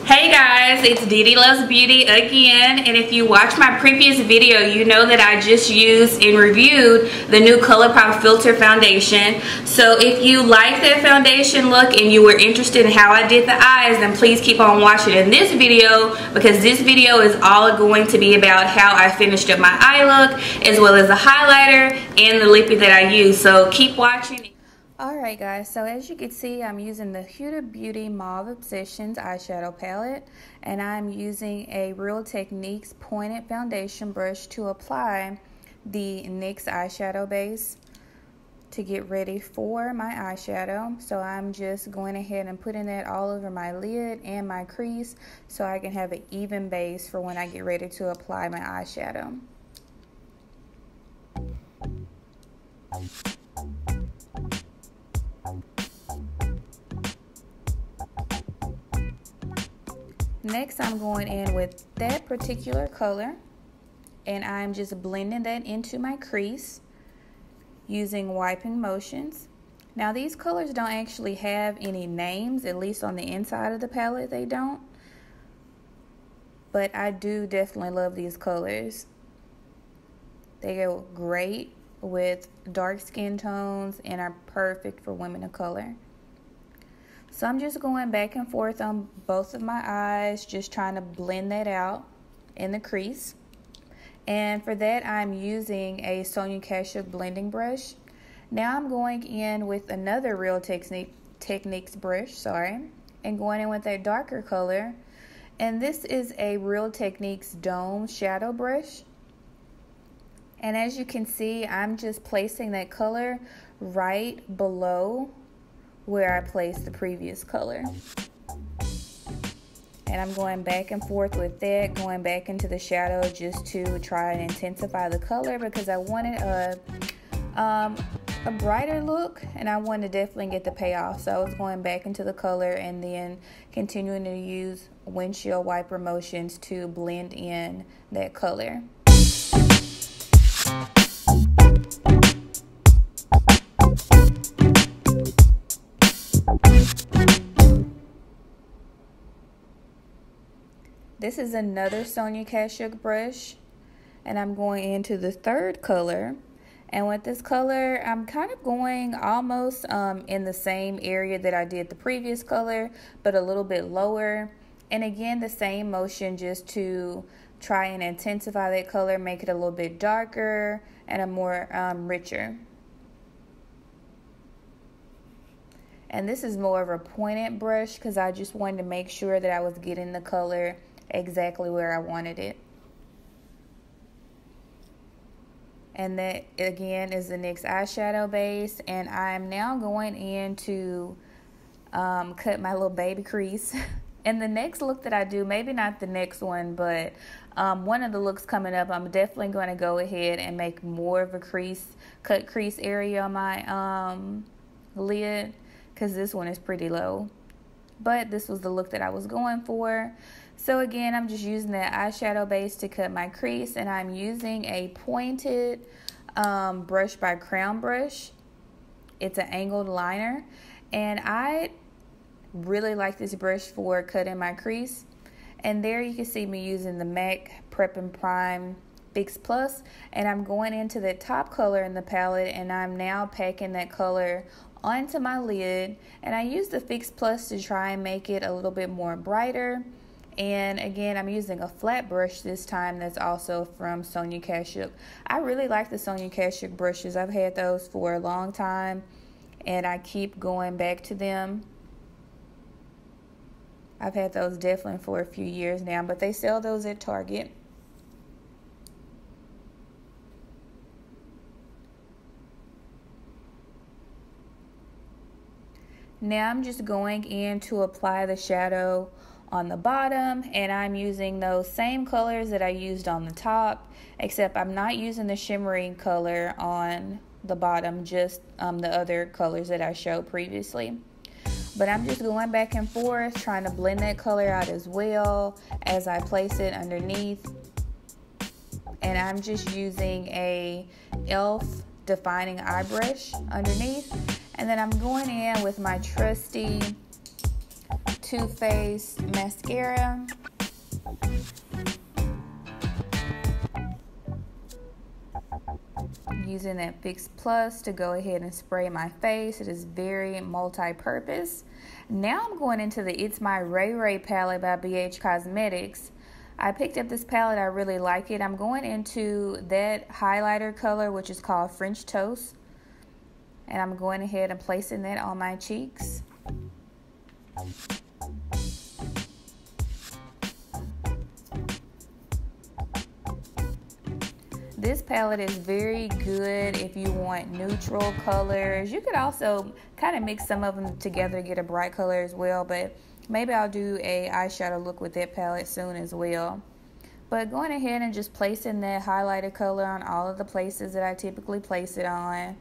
Hey guys, it's ddluvsbeauty again, and if you watched my previous video, you know that I just used and reviewed the new Colourpop Filter Foundation. So if you like that foundation look and you were interested in how I did the eyes, then please keep on watching in this video, because this video is all going to be about how I finished up my eye look, as well as the highlighter and the lippy that I used. So keep watching. Alright guys, so as you can see, I'm using the Huda Beauty Mauve Obsessions eyeshadow palette, and I'm using a Real Techniques pointed foundation brush to apply the NYX eyeshadow base to get ready for my eyeshadow. So I'm just going ahead and putting that all over my lid and my crease so I can have an even base for when I get ready to apply my eyeshadow. Next, I'm going in with that particular color, and I'm just blending that into my crease using wiping motions. Now, these colors don't actually have any names, at least on the inside of the palette they don't, but I do definitely love these colors. They go great with dark skin tones and are perfect for women of color. So I'm just going back and forth on both of my eyes, just trying to blend that out in the crease. And for that, I'm using a Sonia Kashuk blending brush. Now I'm going in with another Real Techniques brush, and going in with a darker color. And this is a Real Techniques Dome shadow brush. And as you can see, I'm just placing that color right below where I placed the previous color. And I'm going back and forth with that, going back into the shadow just to try and intensify the color, because I wanted a brighter look and I wanted to definitely get the payoff. So I was going back into the color and then continuing to use windshield wiper motions to blend in that color. This is another Sonia Kashuk brush, and I'm going into the third color. And with this color, I'm kind of going almost in the same area that I did the previous color, but a little bit lower. And again, the same motion just to try and intensify that color, make it a little bit darker and a more richer. And this is more of a pointed brush because I just wanted to make sure that I was getting the color exactly where I wanted it. And that again is the NYX eyeshadow base, and I'm now going in to cut my little baby crease. And the next look that I do, maybe not the next one, but one of the looks coming up, I'm definitely going to go ahead and make more of a cut crease area on my lid, because this one is pretty low. But this was the look that I was going for. So again, I'm just using that eyeshadow base to cut my crease, and I'm using a pointed brush by Crown Brush. It's an angled liner, and I really like this brush for cutting my crease. And there you can see me using the MAC Prep and Prime Fix Plus, and I'm going into the top color in the palette, and I'm now packing that color onto my lid. And I use the Fix Plus to try and make it a little bit more brighter. And again, I'm using a flat brush this time that's also from Sonia Kashuk. I really like the Sonia Kashuk brushes. I've had those for a long time, and I keep going back to them. I've had those definitely for a few years now, but they sell those at Target. Now I'm just going in to apply the shadow on the bottom, and I'm using those same colors that I used on the top, except I'm not using the shimmering color on the bottom, just the other colors that I showed previously. But I'm just going back and forth trying to blend that color out as well as I place it underneath. And I'm just using a e.l.f. defining eye brush underneath, and then I'm going in with my trusty Too Faced mascara. Using that Fix Plus to go ahead and spray my face. It is very multi-purpose. Now I'm going into the It's My RAYERAYE palette by BH Cosmetics. I picked up this palette. I really like it. I'm going into that highlighter color, which is called French Toast. And I'm going ahead and placing that on my cheeks. This palette is very good if you want neutral colors. You could also kind of mix some of them together to get a bright color as well, but maybe I'll do a eyeshadow look with that palette soon as well. But going ahead and just placing that highlighter color on all of the places that I typically place it on.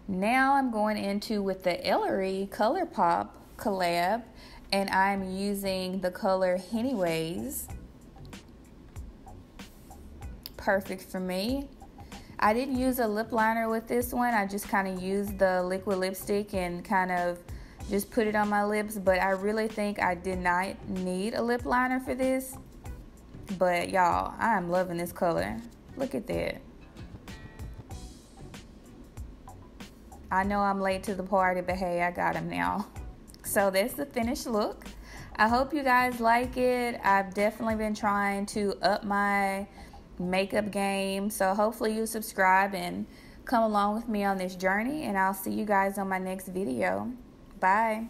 Now I'm going into with the Ellarie Colourpop collab, and I'm using the color Hennyways. Perfect for me. I didn't use a lip liner with this one. I just kind of used the liquid lipstick and kind of just put it on my lips, but I really think I did not need a lip liner for this. But y'all, I am loving this color. Look at that. I know I'm late to the party, but hey, I got him now. So that's the finished look. I hope you guys like it. I've definitely been trying to up my makeup game, so hopefully you subscribe and come along with me on this journey, and I'll see you guys on my next video. Bye.